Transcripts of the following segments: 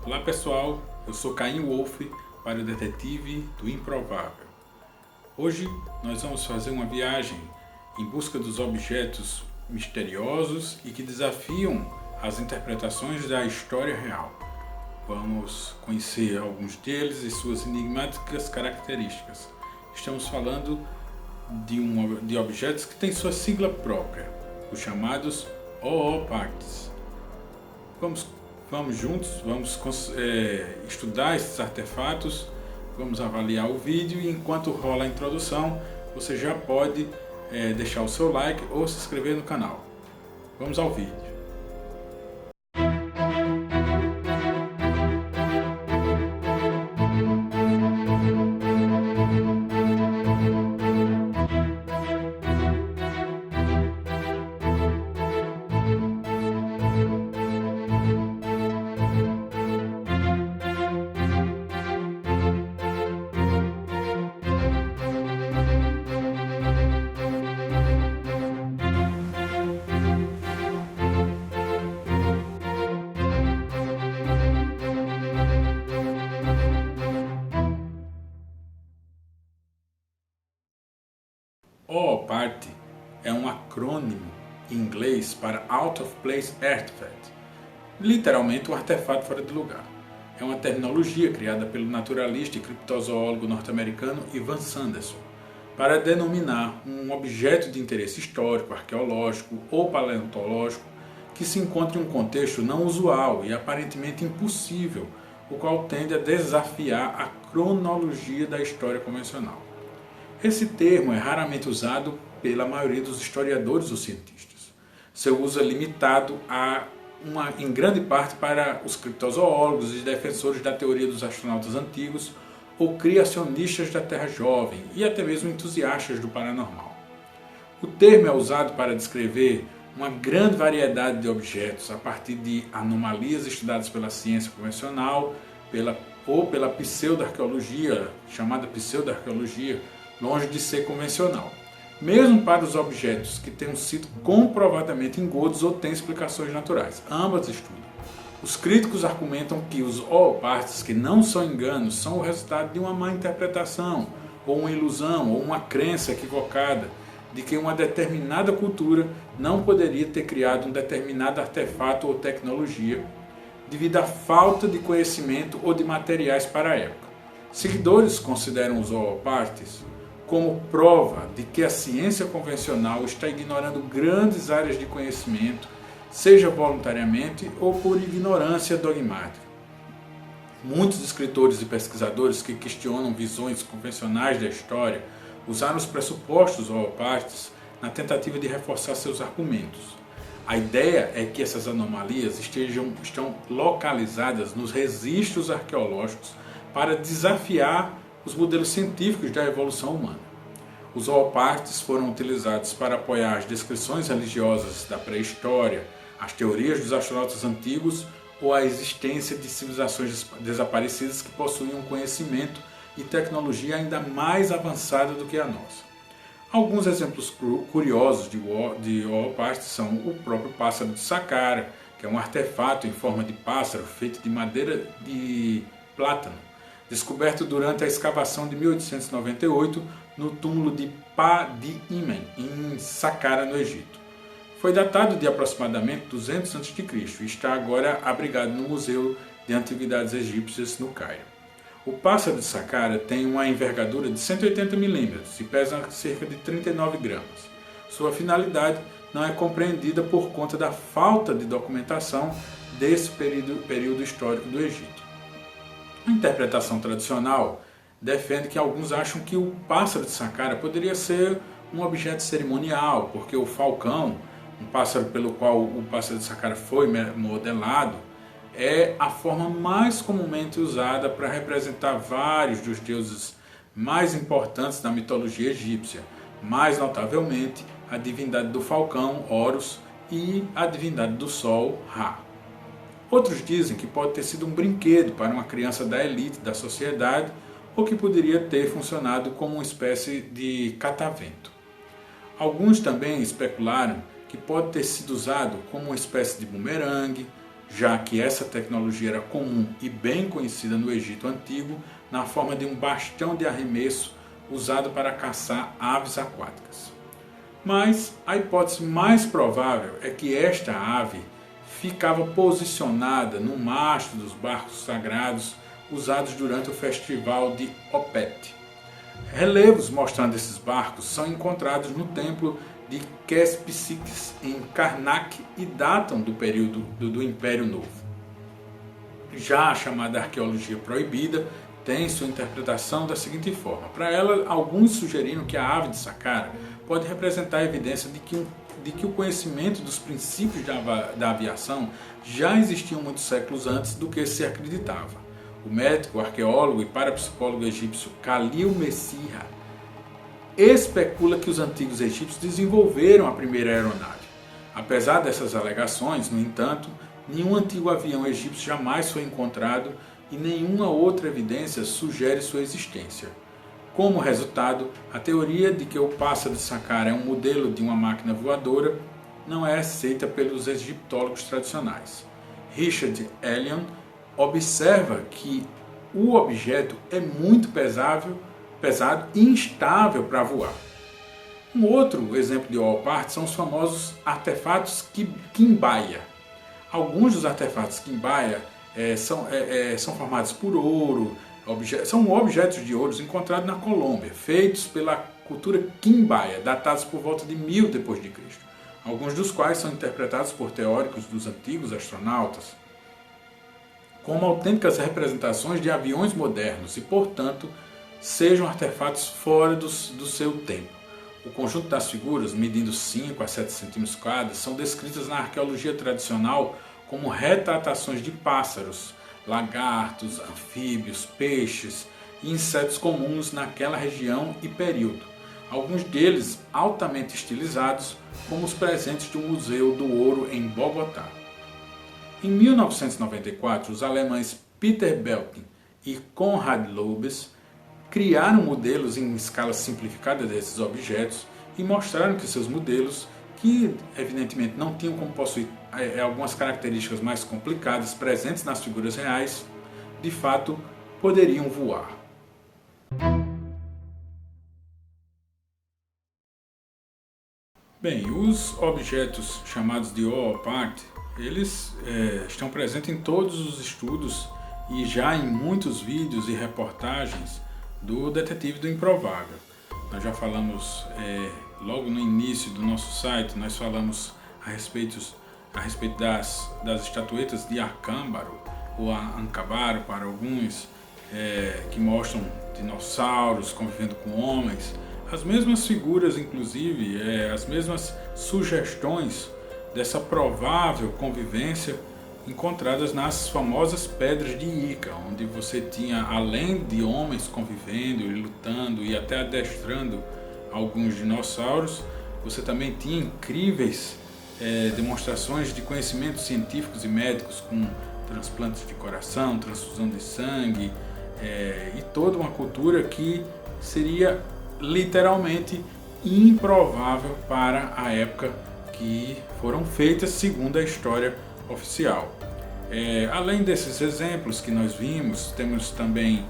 Olá pessoal, eu sou Caim Wolf para o Detetive do Improvável. Hoje nós vamos fazer uma viagem em busca dos objetos misteriosos e que desafiam as interpretações da história real. Vamos conhecer alguns deles e suas enigmáticas características. Estamos falando de objetos que têm sua sigla própria, os chamados OO-Parts. Vamos juntos, vamos estudar esses artefatos, vamos avaliar o vídeo e enquanto rola a introdução, você já pode deixar o seu like ou se inscrever no canal. Vamos ao vídeo. OO-Part é um acrônimo em inglês para Out of Place Artifact, literalmente um artefato fora de lugar. É uma terminologia criada pelo naturalista e criptozoólogo norte-americano Ivan Sanderson para denominar um objeto de interesse histórico, arqueológico ou paleontológico que se encontra em um contexto não usual e aparentemente impossível, o qual tende a desafiar a cronologia da história convencional. Esse termo é raramente usado pela maioria dos historiadores ou cientistas. Seu uso é limitado em grande parte para os criptozoólogos e defensores da teoria dos astronautas antigos ou criacionistas da Terra Jovem e até mesmo entusiastas do paranormal. O termo é usado para descrever uma grande variedade de objetos a partir de anomalias estudadas pela ciência convencional ou pela pseudo-arqueologia, chamada pseudo-arqueologia, longe de ser convencional. Mesmo para os objetos que tenham sido comprovadamente engodos ou têm explicações naturais. Ambas estudam. Os críticos argumentam que os OO-Parts, que não são enganos, são o resultado de uma má interpretação, ou uma ilusão, ou uma crença equivocada, de que uma determinada cultura não poderia ter criado um determinado artefato ou tecnologia, devido à falta de conhecimento ou de materiais para a época. Seguidores consideram os OO-Parts como prova de que a ciência convencional está ignorando grandes áreas de conhecimento, seja voluntariamente ou por ignorância dogmática. Muitos escritores e pesquisadores que questionam visões convencionais da história usaram os pressupostos OO-Parts na tentativa de reforçar seus argumentos. A ideia é que essas anomalias estão localizadas nos registros arqueológicos para desafiar os modelos científicos da evolução humana. Os OO-Parts foram utilizados para apoiar as descrições religiosas da pré-história, as teorias dos astronautas antigos ou a existência de civilizações desaparecidas que possuíam um conhecimento e tecnologia ainda mais avançada do que a nossa. Alguns exemplos curiosos de OO-Parts são o próprio pássaro de Saqqara, que é um artefato em forma de pássaro feito de madeira de plátano, descoberto durante a escavação de 1898 no túmulo de Pa-di-Imen, em Saqqara, no Egito. Foi datado de aproximadamente 200 a.C. e está agora abrigado no Museu de Antiguidades Egípcias, no Cairo. O pássaro de Saqqara tem uma envergadura de 180 mm e pesa cerca de 39 gramas. Sua finalidade não é compreendida por conta da falta de documentação desse período histórico do Egito. A interpretação tradicional defende que alguns acham que o pássaro de Saqqara poderia ser um objeto cerimonial, porque o falcão, um pássaro pelo qual o pássaro de Saqqara foi modelado, é a forma mais comumente usada para representar vários dos deuses mais importantes da mitologia egípcia, mais notavelmente a divindade do falcão, Horus, e a divindade do sol, Ra. Outros dizem que pode ter sido um brinquedo para uma criança da elite da sociedade ou que poderia ter funcionado como uma espécie de catavento. Alguns também especularam que pode ter sido usado como uma espécie de bumerangue, já que essa tecnologia era comum e bem conhecida no Egito Antigo, na forma de um bastão de arremesso usado para caçar aves aquáticas. Mas a hipótese mais provável é que esta ave ficava posicionada no mastro dos barcos sagrados usados durante o festival de Opet. Relevos mostrando esses barcos são encontrados no templo de Khespsisis em Karnak e datam do período do Império Novo. Já a chamada arqueologia proibida tem sua interpretação da seguinte forma. Para ela, alguns sugeriram que a ave de Saqqara pode representar a evidência de que o conhecimento dos princípios da aviação já existiam muitos séculos antes do que se acreditava. O médico, arqueólogo e parapsicólogo egípcio Khalil Messiha especula que os antigos egípcios desenvolveram a primeira aeronave. Apesar dessas alegações, no entanto, nenhum antigo avião egípcio jamais foi encontrado e nenhuma outra evidência sugere sua existência. Como resultado, a teoria de que o pássaro de Saqqara é um modelo de uma máquina voadora não é aceita pelos egiptólogos tradicionais. Richard Ellion observa que o objeto é muito pesado e instável para voar. Um outro exemplo de wall part são os famosos artefatos Quimbaya. Alguns dos artefatos Quimbaya são formados por ouro, são objetos de ouro encontrados na Colômbia, feitos pela cultura Quimbaya, datados por volta de 1000 d.C., alguns dos quais são interpretados por teóricos dos antigos astronautas como autênticas representações de aviões modernos e, portanto, sejam artefatos fora do seu tempo. O conjunto das figuras, medindo 5 a 7 cm², são descritas na arqueologia tradicional como retratações de pássaros, lagartos, anfíbios, peixes e insetos comuns naquela região e período, alguns deles altamente estilizados, como os presentes do Museu do Ouro em Bogotá. Em 1994, os alemães Peter Belkin e Konrad Loebs criaram modelos em escala simplificada desses objetos e mostraram que seus modelos, que evidentemente não tinham como possuir algumas características mais complicadas presentes nas figuras reais, de fato poderiam voar. Bem, os objetos chamados de wall part, eles estão presentes em todos os estudos e já em muitos vídeos e reportagens do Detetive do Improvável. Nós já falamos logo no início do nosso site, nós falamos a respeito das estatuetas de Acámbaro, ou Ankabaro para alguns, que mostram dinossauros convivendo com homens. As mesmas figuras, inclusive, as mesmas sugestões dessa provável convivência encontradas nas famosas pedras de Ica, onde você tinha, além de homens convivendo e lutando e até adestrando alguns dinossauros, você também tinha incríveis demonstrações de conhecimentos científicos e médicos, com transplantes de coração, transfusão de sangue, e toda uma cultura que seria literalmente improvável para a época que foram feitas, segundo a história oficial. Além desses exemplos que nós vimos, temos também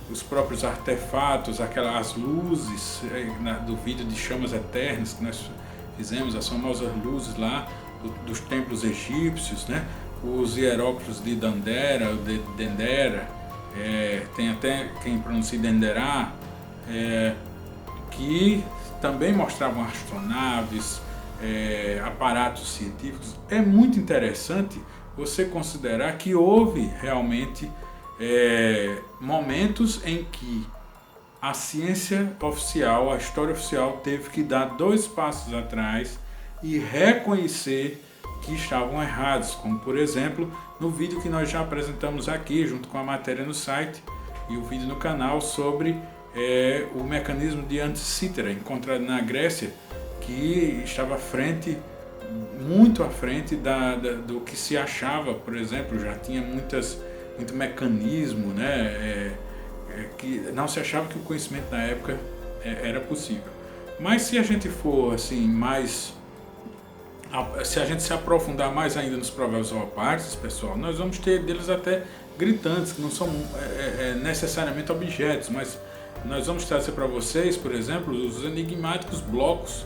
os próprios artefatos, as luzes do vídeo de chamas eternas que nós fizemos, as famosas luzes lá dos templos egípcios, né? Os hieróglifos de Dendera, tem até quem pronuncia Denderá, que também mostravam astronaves, aparatos científicos. É muito interessante você considerar que houve realmente momentos em que a ciência oficial, a história oficial, teve que dar 2 passos atrás e reconhecer que estavam errados, como por exemplo no vídeo que nós já apresentamos aqui, junto com a matéria no site e o vídeo no canal, sobre o mecanismo de Anticítera, encontrado na Grécia, que estava muito à frente do que se achava. Por exemplo, já tinha muito mecanismo, né, que não se achava que o conhecimento na época era possível. Mas se a gente for assim mais Se a gente se aprofundar mais ainda nos provérbios ou partes, pessoal, nós vamos ter deles até gritantes, que não são necessariamente objetos, mas nós vamos trazer para vocês, por exemplo, os enigmáticos blocos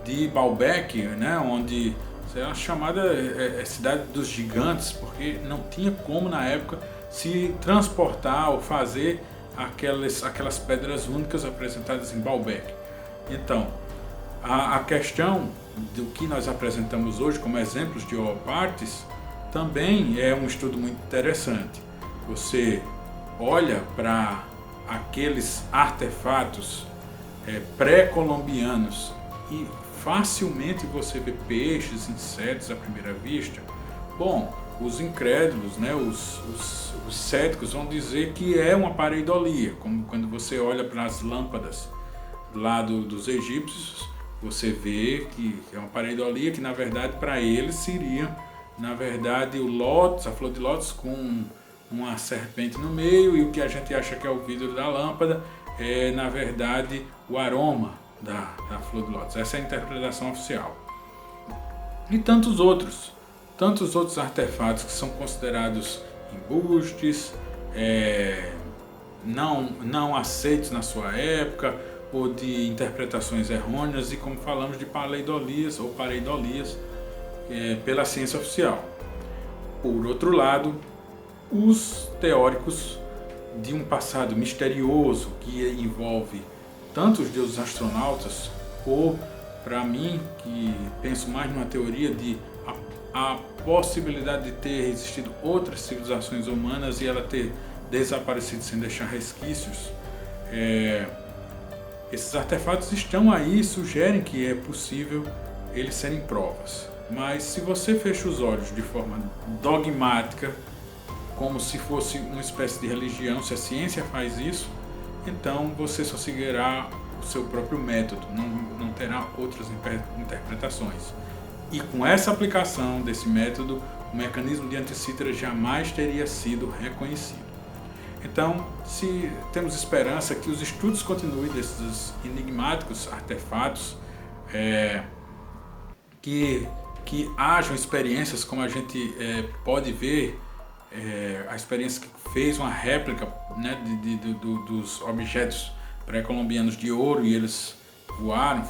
de Baalbek, né, onde é a chamada cidade dos gigantes, porque não tinha como na época se transportar ou fazer aquelas pedras únicas apresentadas em Baalbek. Então, a questão do que nós apresentamos hoje como exemplos de Opartes também é um estudo muito interessante. Você olha para aqueles artefatos pré-colombianos e facilmente você vê peixes, insetos à primeira vista. Bom, os incrédulos, né, os céticos vão dizer que é uma pareidolia, como quando você olha para as lâmpadas lá dos egípcios, você vê que é uma pareidolia que na verdade para eles seria, na verdade, o lótus, a flor de lótus com uma serpente no meio, e o que a gente acha que é o vidro da lâmpada é na verdade o aroma da flor de lótus. Essa é a interpretação oficial. E tantos outros artefatos que são considerados embustes, não aceitos na sua época, ou de interpretações errôneas, e como falamos de pareidolias ou pareidolias pela ciência oficial. Por outro lado, os teóricos de um passado misterioso que envolve tanto os deuses astronautas, ou para mim, que penso mais numa teoria de a possibilidade de ter existido outras civilizações humanas e ela ter desaparecido sem deixar resquícios. Esses artefatos estão aí e sugerem que é possível eles serem provas. Mas se você fecha os olhos de forma dogmática, como se fosse uma espécie de religião, se a ciência faz isso, então você só seguirá o seu próprio método, não terá outras interpretações. E com essa aplicação desse método, o mecanismo de Antisítera jamais teria sido reconhecido. Então, se temos esperança que os estudos continuem desses enigmáticos artefatos, que hajam experiências, como a gente pode ver, a experiência que fez uma réplica, né, dos objetos pré-colombianos de ouro, e eles voaram,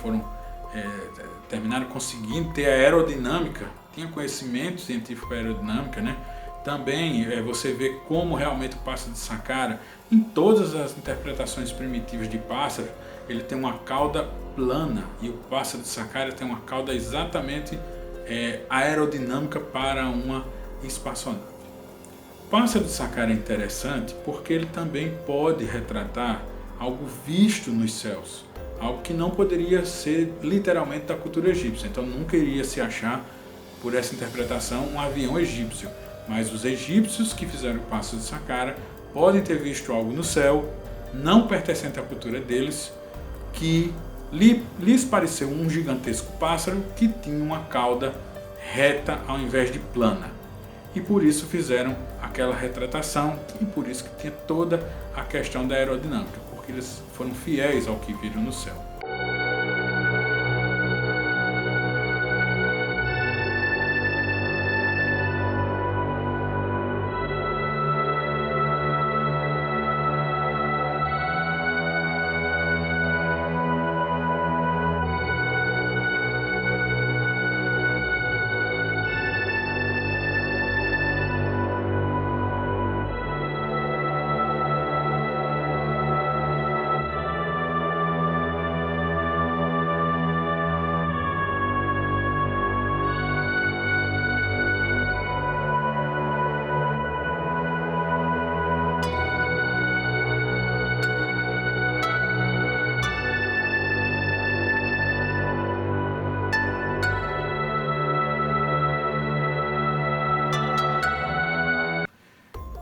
terminaram conseguindo ter a aerodinâmica, tinha conhecimento científico da aerodinâmica, né? Também você vê como realmente o pássaro de Saqqara, em todas as interpretações primitivas de pássaro, ele tem uma cauda plana, e o pássaro de Saqqara tem uma cauda exatamente aerodinâmica para uma espaçonave. O pássaro de Saqqara é interessante porque ele também pode retratar algo visto nos céus, algo que não poderia ser literalmente da cultura egípcia. Então nunca iria se achar, por essa interpretação, um avião egípcio. Mas os egípcios que fizeram o pássaro de Saqqara podem ter visto algo no céu, não pertencente à cultura deles, que lhes pareceu um gigantesco pássaro que tinha uma cauda reta ao invés de plana. E por isso fizeram aquela retratação, e por isso que tinha toda a questão da aerodinâmica, porque eles foram fiéis ao que viram no céu.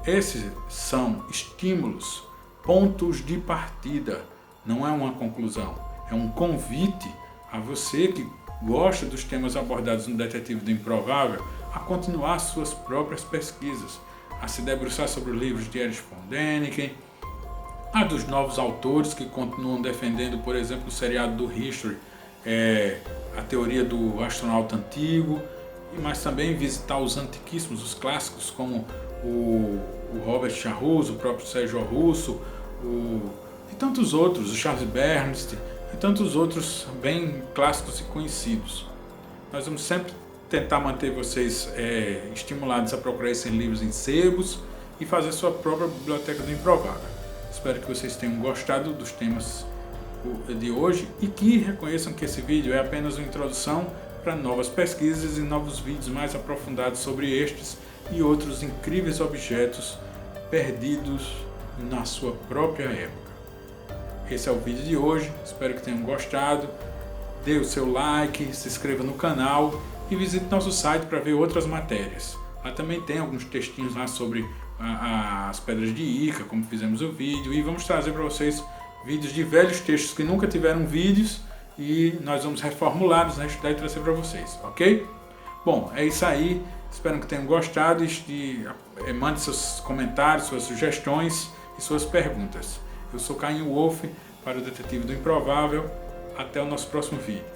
Esses são estímulos, pontos de partida, não é uma conclusão, é um convite a você que gosta dos temas abordados no Detetive do Improvável a continuar suas próprias pesquisas, a se debruçar sobre os livros de Erich von Däniken, a dos novos autores que continuam defendendo, por exemplo, o seriado do History, a teoria do astronauta antigo, mas também visitar os antiquíssimos, os clássicos, como o Robert Charroux, o próprio Sérgio Russo, e tantos outros, o Charles Bernstein, e tantos outros bem clássicos e conhecidos. Nós vamos sempre tentar manter vocês estimulados a procurar esses livros em sebos e fazer sua própria biblioteca do improvável. Espero que vocês tenham gostado dos temas de hoje e que reconheçam que esse vídeo é apenas uma introdução para novas pesquisas e novos vídeos mais aprofundados sobre estes e outros incríveis objetos perdidos na sua própria época. Esse é o vídeo de hoje, espero que tenham gostado. Dê o seu like, se inscreva no canal e visite nosso site para ver outras matérias. Lá também tem alguns textinhos lá sobre as pedras de Ica, como fizemos o vídeo, e vamos trazer para vocês vídeos de velhos textos que nunca tiveram vídeos e nós vamos reformulá-los, estudar e trazer para vocês, ok? Bom, é isso aí, espero que tenham gostado e mande seus comentários, suas sugestões e suas perguntas. Eu sou Caim Wolf para o Detetive do Improvável. Até o nosso próximo vídeo.